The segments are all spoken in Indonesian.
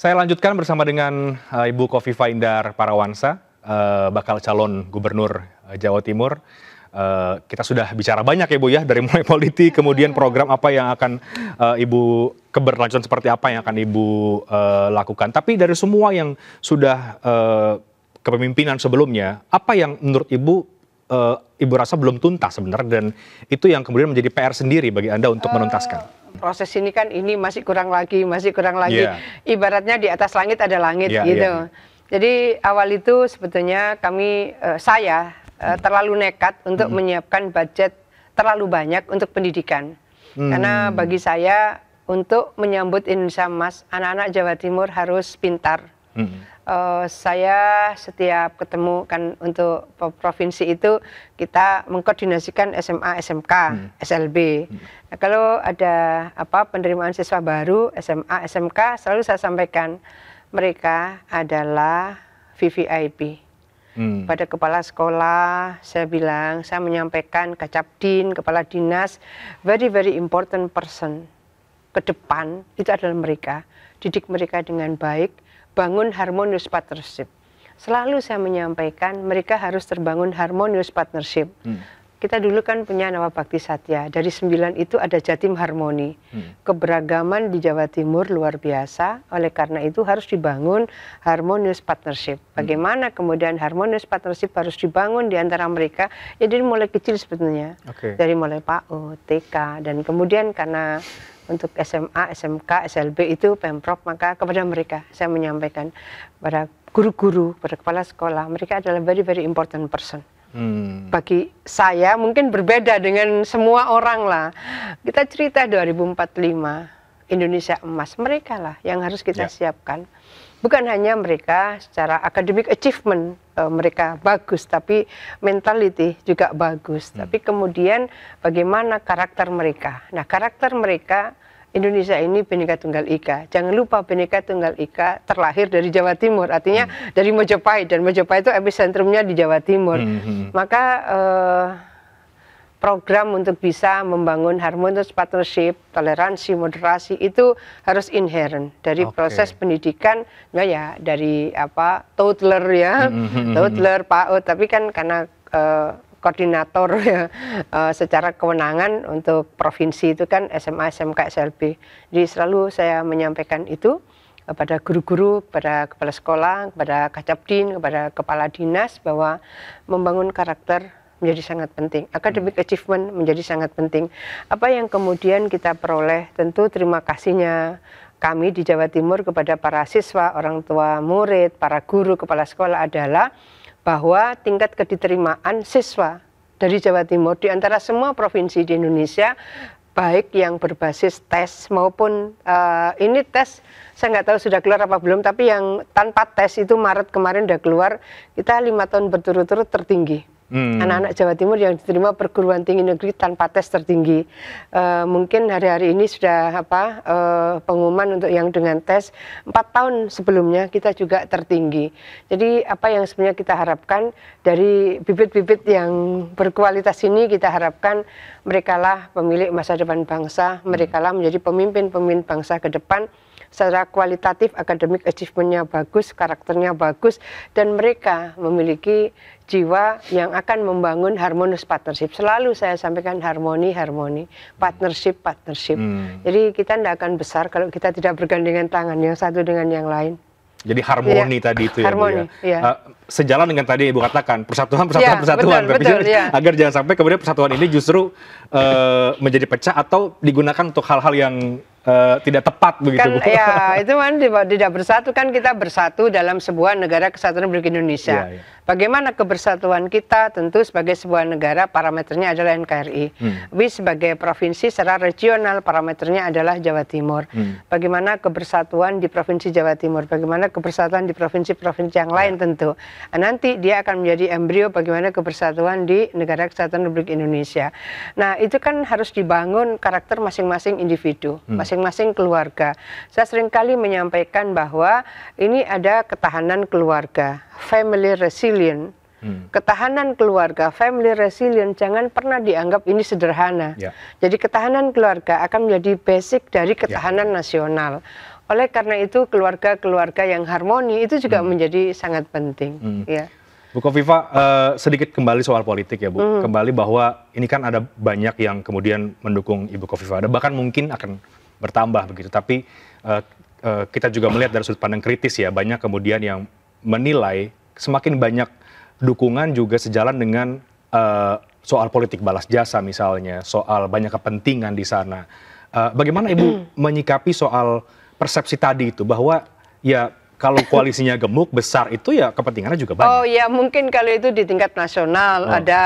Saya lanjutkan bersama dengan Ibu Khofifah Indar Parawansa, bakal calon gubernur Jawa Timur. Kita sudah bicara banyak ya Bu ya, dari mulai politik, kemudian program apa yang akan Ibu, keberlanjutan seperti apa yang akan Ibu lakukan. Tapi dari semua yang sudah kepemimpinan sebelumnya, apa yang menurut Ibu, Ibu rasa belum tuntas sebenarnya, dan itu yang kemudian menjadi PR sendiri bagi Anda untuk menuntaskan? Proses ini kan masih kurang lagi, Ibaratnya di atas langit ada langit gitu. Jadi awal itu sebetulnya saya terlalu nekat untuk menyiapkan budget terlalu banyak untuk pendidikan. Karena bagi saya untuk menyambut Indonesia Emas, anak-anak Jawa Timur harus pintar. Saya setiap ketemu kan untuk provinsi itu kita mengkoordinasikan SMA, SMK, SLB. Nah, kalau ada penerimaan siswa baru SMA, SMK, selalu saya sampaikan mereka adalah VVIP. Pada kepala sekolah saya bilang, saya menyampaikan Kacapdin, kepala dinas, very important person ke depan itu adalah mereka. Didik mereka dengan baik, bangun harmonious partnership. Selalu saya menyampaikan mereka harus terbangun harmonious partnership. Kita dulu kan punya Nawabakti Satya, dari 9 itu ada Jatim Harmoni. Keberagaman di Jawa Timur luar biasa, oleh karena itu harus dibangun harmonious partnership. Bagaimana kemudian harmonious partnership harus dibangun di antara mereka, ya dari mulai kecil sebetulnya. Dari mulai PAUD, TK, dan kemudian karena untuk SMA, SMK, SLB itu Pemprov, maka kepada mereka saya menyampaikan, pada guru-guru, pada kepala sekolah, mereka adalah very important person. Bagi saya mungkin berbeda dengan semua orang lah. Kita cerita 2045 Indonesia Emas, mereka lah yang harus kita siapkan. Bukan hanya mereka secara academic achievement mereka bagus, tapi mentality juga bagus. Tapi kemudian bagaimana karakter mereka. Nah, karakter mereka, Indonesia ini Bhinneka Tunggal Ika. Jangan lupa Bhinneka Tunggal Ika terlahir dari Jawa Timur, artinya dari Mojopahit, dan Mojopahit itu epicentrumnya di Jawa Timur. Maka program untuk bisa membangun harmonious partnership, toleransi, moderasi itu harus inherent dari proses pendidikan, ya dari toddler ya, toddler, PAUD, tapi kan karena koordinator ya, secara kewenangan untuk provinsi itu kan SMA, SMK, SLB. Jadi selalu saya menyampaikan itu kepada guru-guru, kepada kepala sekolah, kepada Kacapdin, kepada kepala dinas, bahwa membangun karakter menjadi sangat penting. Academic achievement menjadi sangat penting. Apa yang kemudian kita peroleh, tentu terima kasihnya kami di Jawa Timur kepada para siswa, orang tua murid, para guru, kepala sekolah adalah bahwa tingkat kediterima siswa dari Jawa Timur di antara semua provinsi di Indonesia, baik yang berbasis tes maupun ini tes, saya nggak tahu sudah keluar apa belum, tapi yang tanpa tes itu Maret kemarin sudah keluar, kita 5 tahun berturut-turut tertinggi. Anak-anak Jawa Timur yang diterima perguruan tinggi negeri tanpa tes tertinggi. Mungkin hari-hari ini sudah pengumuman untuk yang dengan tes. 4 tahun sebelumnya kita juga tertinggi. Jadi apa yang sebenarnya kita harapkan dari bibit-bibit yang berkualitas ini, kita harapkan merekalah pemilik masa depan bangsa, merekalah menjadi pemimpin-pemimpin bangsa ke depan. Secara kualitatif, akademik achievementnya bagus, karakternya bagus, dan mereka memiliki jiwa yang akan membangun harmonious partnership. Selalu saya sampaikan harmoni, partnership. Jadi kita tidak akan besar kalau kita tidak bergandengan tangan yang satu dengan yang lain. Jadi harmoni tadi itu ya, harmoni, Bu ya. Sejalan dengan tadi Ibu katakan persatuan, betul, agar jangan sampai kemudian persatuan ini justru menjadi pecah atau digunakan untuk hal-hal yang tidak tepat begitu, kan, Bu. Ya, itu kan tidak bersatu, kan kita bersatu dalam sebuah negara kesatuan Republik Indonesia. Bagaimana kebersatuan kita? Tentu sebagai sebuah negara parameternya adalah NKRI. Tapi sebagai provinsi secara regional parameternya adalah Jawa Timur. Bagaimana kebersatuan di Provinsi Jawa Timur? Bagaimana kebersatuan di provinsi-provinsi yang lain tentu. Nanti dia akan menjadi embrio bagaimana kebersatuan di negara kesatuan Republik Indonesia. Nah, itu kan harus dibangun karakter masing-masing individu, masing-masing keluarga. Saya seringkali menyampaikan bahwa ini ada ketahanan keluarga, family resilient. Ketahanan keluarga, family resilient, jangan pernah dianggap ini sederhana. Jadi ketahanan keluarga akan menjadi basic dari ketahanan nasional. Oleh karena itu keluarga-keluarga yang harmoni itu juga menjadi sangat penting. Ya. Bu Kofifa, sedikit kembali soal politik ya Bu. Kembali bahwa ini kan ada banyak yang kemudian mendukung Ibu Kofifa. Ada bahkan mungkin akan bertambah begitu. Tapi kita juga melihat dari sudut pandang kritis ya. Banyak kemudian yang menilai semakin banyak dukungan juga sejalan dengan soal politik balas jasa misalnya. Soal banyak kepentingan di sana. Bagaimana Ibu menyikapi soal persepsi tadi itu bahwa ya kalau koalisinya gemuk besar itu ya kepentingannya juga banyak. Oh ya mungkin kalau itu di tingkat nasional ada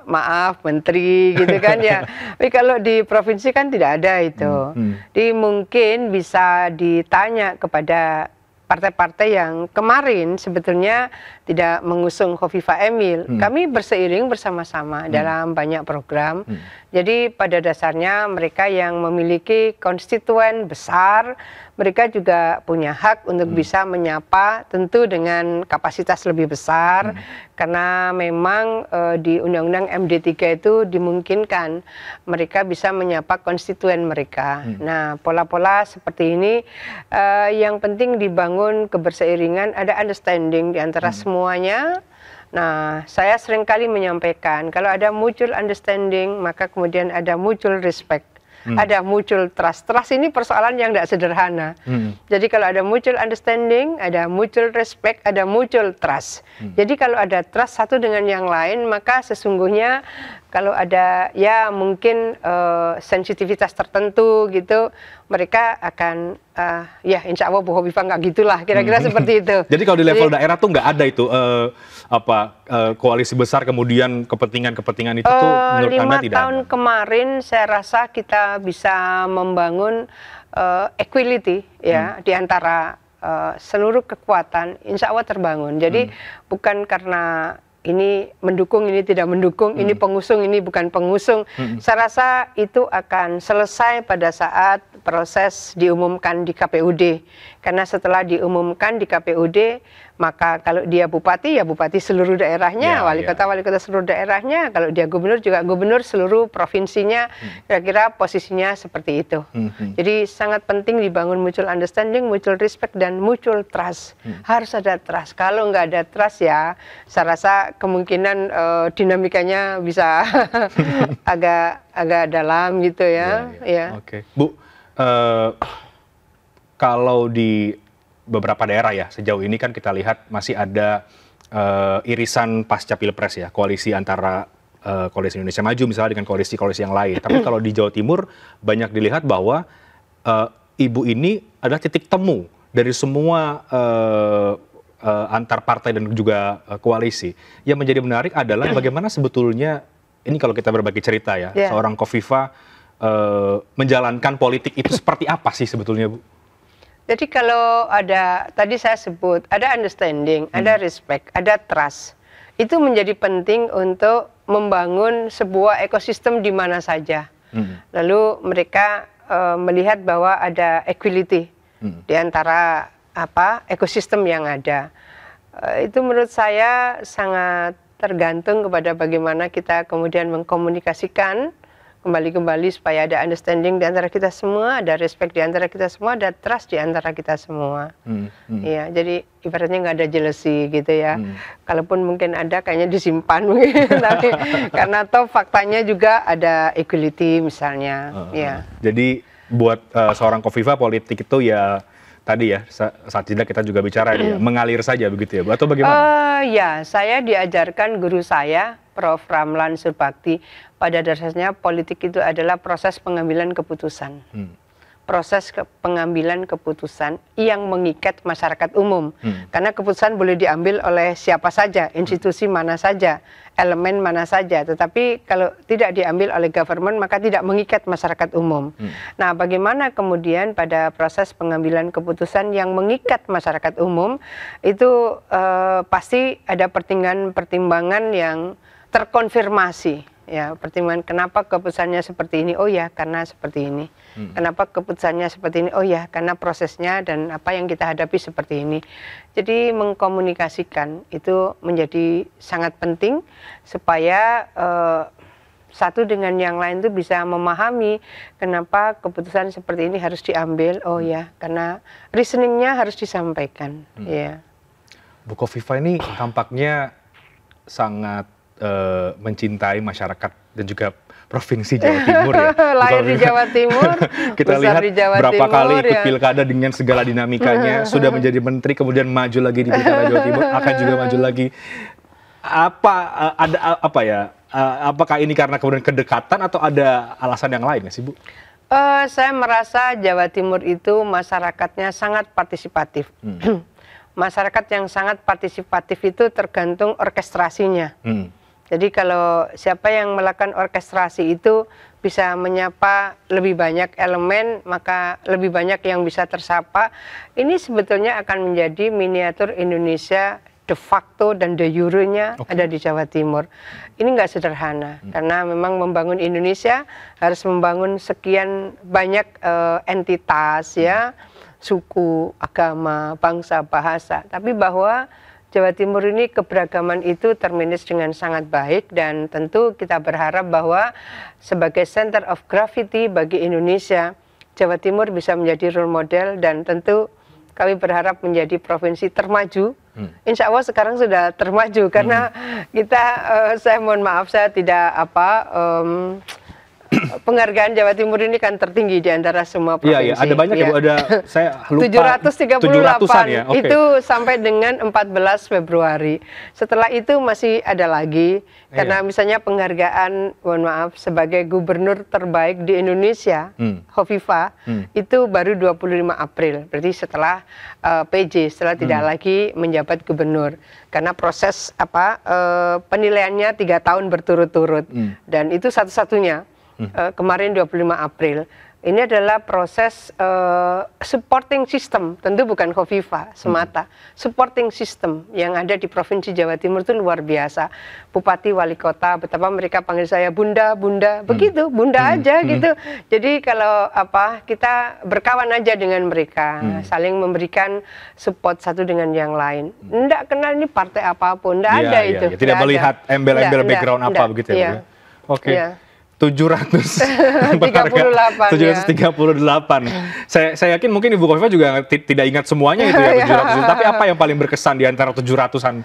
maaf menteri gitu kan ya. Tapi kalau di provinsi kan tidak ada itu. Jadi mungkin bisa ditanya kepada partai-partai yang kemarin sebetulnya tidak mengusung Khofifa Emil. Kami berseiring bersama-sama dalam banyak program. Jadi pada dasarnya mereka yang memiliki konstituen besar, mereka juga punya hak untuk bisa menyapa tentu dengan kapasitas lebih besar. Karena memang di Undang-Undang MD3 itu dimungkinkan mereka bisa menyapa konstituen mereka. Nah pola-pola seperti ini yang penting dibangun keberseiringan, ada understanding di antara semuanya. Nah, saya seringkali menyampaikan kalau ada mutual understanding, maka kemudian ada mutual respect, ada mutual trust. Trust ini persoalan yang tidak sederhana. Jadi kalau ada mutual understanding, ada mutual respect, ada mutual trust. Jadi kalau ada trust satu dengan yang lain, maka sesungguhnya kalau ada ya mungkin sensitivitas tertentu gitu, mereka akan ya insya Allah Bu Khofifa nggak gitulah, kira-kira seperti itu. Jadi kalau di level daerah tuh nggak ada itu koalisi besar kemudian kepentingan itu tuh menurut Anda tidak 5 tahun kemarin saya rasa kita bisa membangun equality ya di antara seluruh kekuatan, insya Allah terbangun. Jadi bukan karena ini mendukung, ini tidak mendukung, ini pengusung, ini bukan pengusung. Saya rasa itu akan selesai pada saat proses diumumkan di KPUD. Karena setelah diumumkan di KPUD, maka kalau dia bupati, ya bupati seluruh daerahnya, wali kota seluruh daerahnya, kalau dia gubernur juga gubernur seluruh provinsinya, kira-kira posisinya seperti itu. Jadi sangat penting dibangun mutual understanding, mutual respect, dan mutual trust. Harus ada trust. Kalau nggak ada trust ya, saya rasa kemungkinan dinamikanya bisa agak dalam gitu ya. Oke. Bu, kalau di beberapa daerah ya sejauh ini kan kita lihat masih ada irisan pasca pilpres ya, koalisi antara koalisi Indonesia Maju misalnya dengan koalisi-koalisi yang lain. Tapi kalau di Jawa Timur banyak dilihat bahwa ibu ini adalah titik temu dari semua antar partai dan juga koalisi. Yang menjadi menarik adalah bagaimana sebetulnya ini kalau kita berbagi cerita ya, seorang Khofifa menjalankan politik itu seperti apa sih sebetulnya Bu? Jadi kalau ada, tadi saya sebut, ada understanding, ada respect, ada trust. Itu menjadi penting untuk membangun sebuah ekosistem di mana saja. Lalu mereka melihat bahwa ada equality di antara ekosistem yang ada. Itu menurut saya sangat tergantung kepada bagaimana kita kemudian mengkomunikasikan kembali supaya ada understanding di antara kita semua, ada respect di antara kita semua, ada trust di antara kita semua. Ya, jadi ibaratnya nggak ada jealousy gitu ya. Kalaupun mungkin ada, kayaknya disimpan mungkin. Tapi karena toh faktanya juga ada equality misalnya. Jadi buat seorang Khofifa politik itu ya tadi ya saat jeda kita juga bicara ya, mengalir saja begitu ya Bu, atau bagaimana? Ya, saya diajarkan guru saya Prof. Ramlan Surbakti, pada dasarnya politik itu adalah proses pengambilan keputusan. Proses pengambilan keputusan yang mengikat masyarakat umum. Karena keputusan boleh diambil oleh siapa saja, institusi mana saja, elemen mana saja. Tetapi kalau tidak diambil oleh government, maka tidak mengikat masyarakat umum. Nah, bagaimana kemudian pada proses pengambilan keputusan yang mengikat masyarakat umum, itu pasti ada pertimbangan yang terkonfirmasi. Ya, pertimbangan kenapa keputusannya seperti ini, oh ya karena seperti ini. Kenapa keputusannya seperti ini, oh ya karena prosesnya dan apa yang kita hadapi seperti ini. Jadi mengkomunikasikan itu menjadi sangat penting supaya satu dengan yang lain itu bisa memahami kenapa keputusan seperti ini harus diambil. Oh ya, karena reasoningnya harus disampaikan. Ya. Bu Kofifa ini tampaknya sangat mencintai masyarakat dan juga Provinsi Jawa Timur ya. Lahir di Jawa Timur, kita lihat di Jawa berapa Timur, kali ikut pilkada dengan segala dinamikanya, sudah menjadi menteri kemudian maju lagi di pilkada Jawa Timur, akan juga maju lagi. Apakah ini karena kemudian kedekatan atau ada alasan yang lain ya sih Bu? Saya merasa Jawa Timur itu masyarakatnya sangat partisipatif. Masyarakat yang sangat partisipatif itu tergantung orkestrasinya. Jadi kalau siapa yang melakukan orkestrasi itu bisa menyapa lebih banyak elemen, maka lebih banyak yang bisa tersapa. Ini sebetulnya akan menjadi miniatur Indonesia de facto dan de jure-nya ada di Jawa Timur. Ini nggak sederhana, karena memang membangun Indonesia harus membangun sekian banyak entitas, ya, suku, agama, bangsa, bahasa. Tapi bahwa Jawa Timur ini keberagaman itu termanage dengan sangat baik, dan tentu kita berharap bahwa sebagai center of gravity bagi Indonesia, Jawa Timur bisa menjadi role model, dan tentu kami berharap menjadi provinsi termaju. Insya Allah sekarang sudah termaju karena kita, saya mohon maaf saya tidak penghargaan Jawa Timur ini kan tertinggi di antara semua provinsi. Iya, ada banyak ya Bu, ada saya lupa 738 ya? Okay. Itu sampai dengan 14 Februari. Setelah itu masih ada lagi, karena misalnya penghargaan, mohon maaf, sebagai gubernur terbaik di Indonesia, Khofifa, itu baru 25 April, berarti setelah PJ, setelah tidak lagi menjabat gubernur. Karena proses penilaiannya 3 tahun berturut-turut, dan itu satu-satunya. Kemarin 25 April. Ini adalah proses supporting system, tentu bukan Khofifa semata. Supporting system yang ada di Provinsi Jawa Timur itu luar biasa. Bupati, wali kota, betapa mereka panggil saya Bunda, Bunda, begitu, Bunda aja gitu. Jadi kalau kita berkawan aja dengan mereka, saling memberikan support satu dengan yang lain. Nggak kenal ini partai apapun, nggak ada itu. Ya, tidak melihat embel-embel background apa begitu ya. Oke. 738 Saya yakin mungkin Ibu Khofifa juga tidak ingat semuanya itu ya 700. Tapi apa yang paling berkesan di antara 700-an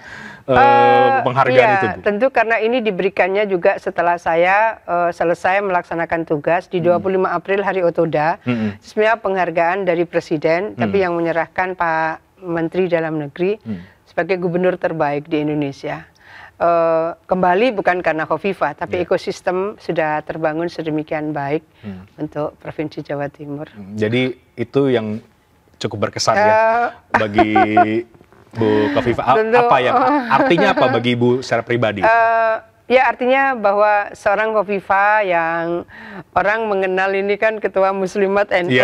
penghargaan itu Bu? Tentu karena ini diberikannya juga setelah saya selesai melaksanakan tugas di 25 April hari Otoda. Sebenarnya penghargaan dari Presiden, tapi yang menyerahkan Pak Menteri Dalam Negeri sebagai gubernur terbaik di Indonesia. Kembali bukan karena Khofifa, tapi ekosistem sudah terbangun sedemikian baik untuk Provinsi Jawa Timur. Jadi itu yang cukup berkesan ya bagi Bu Khofifa. Artinya apa bagi Ibu secara pribadi? Ya, artinya bahwa seorang Khofifa yang orang mengenal ini kan ketua Muslimat NU,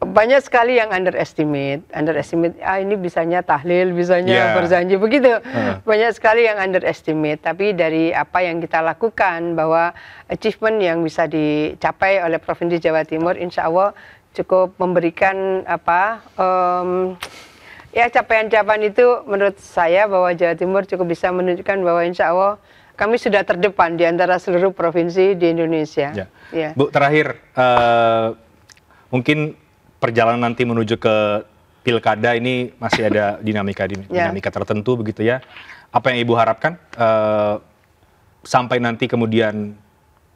banyak sekali yang underestimate, ini bisanya tahlil, bisanya berjanji, begitu. Banyak sekali yang underestimate, tapi dari apa yang kita lakukan, bahwa achievement yang bisa dicapai oleh Provinsi Jawa Timur, insya Allah cukup memberikan capaian-capaian itu menurut saya bahwa Jawa Timur cukup bisa menunjukkan bahwa insya Allah kami sudah terdepan di antara seluruh provinsi di Indonesia. Bu, terakhir, mungkin perjalanan nanti menuju ke pilkada ini masih ada dinamika tertentu begitu ya. Apa yang Ibu harapkan sampai nanti kemudian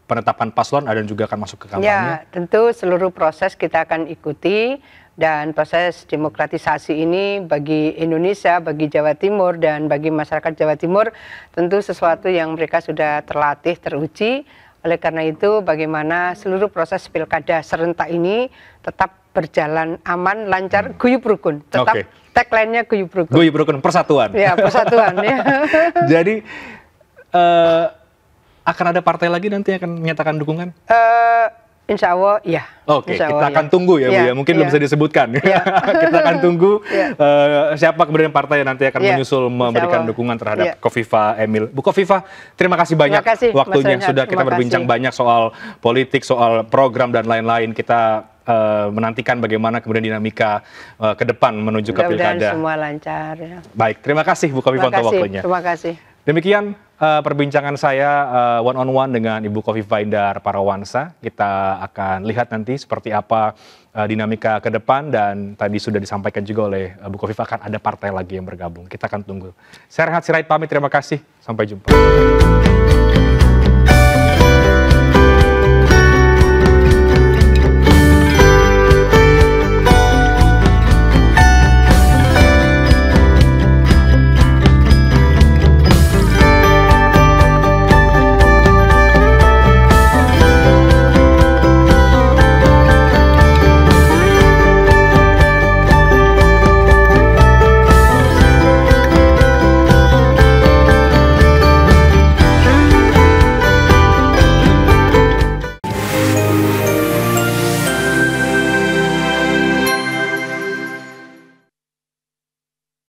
penetapan paslon dan juga akan masuk ke kampanye? Ya, tentu seluruh proses kita akan ikuti. Dan proses demokratisasi ini bagi Indonesia, bagi Jawa Timur, dan bagi masyarakat Jawa Timur tentu sesuatu yang mereka sudah terlatih, teruji. Oleh karena itu, bagaimana seluruh proses pilkada serentak ini tetap berjalan aman, lancar, guyub rukun. Tetap tagline-nya guyub rukun. Guyub rukun, persatuan. Ya, persatuan. Ya. Jadi, akan ada partai lagi nanti yang akan menyatakan dukungan? Insya Allah, ya. Oke, kita akan tunggu ya, Bu ya. Mungkin belum bisa disebutkan. Kita akan tunggu siapa kemudian partai yang nanti akan menyusul memberikan dukungan terhadap Khofifa Emil. Bu Khofifa, terima kasih banyak waktunya. Sudah kita berbincang banyak soal politik, soal program dan lain-lain. Kita menantikan bagaimana kemudian dinamika ke depan menuju ke pilkada. Semua lancar. Ya. Baik, terima kasih Bu Khofifa untuk waktunya. Terima kasih. Demikian perbincangan saya one on one dengan Ibu Khofifah Indar Parawansa. Kita akan lihat nanti seperti apa dinamika ke depan, dan tadi sudah disampaikan juga oleh Bu Khofifah akan ada partai lagi yang bergabung. Kita akan tunggu. Saya Rehat Sirait pamit, terima kasih. Sampai jumpa.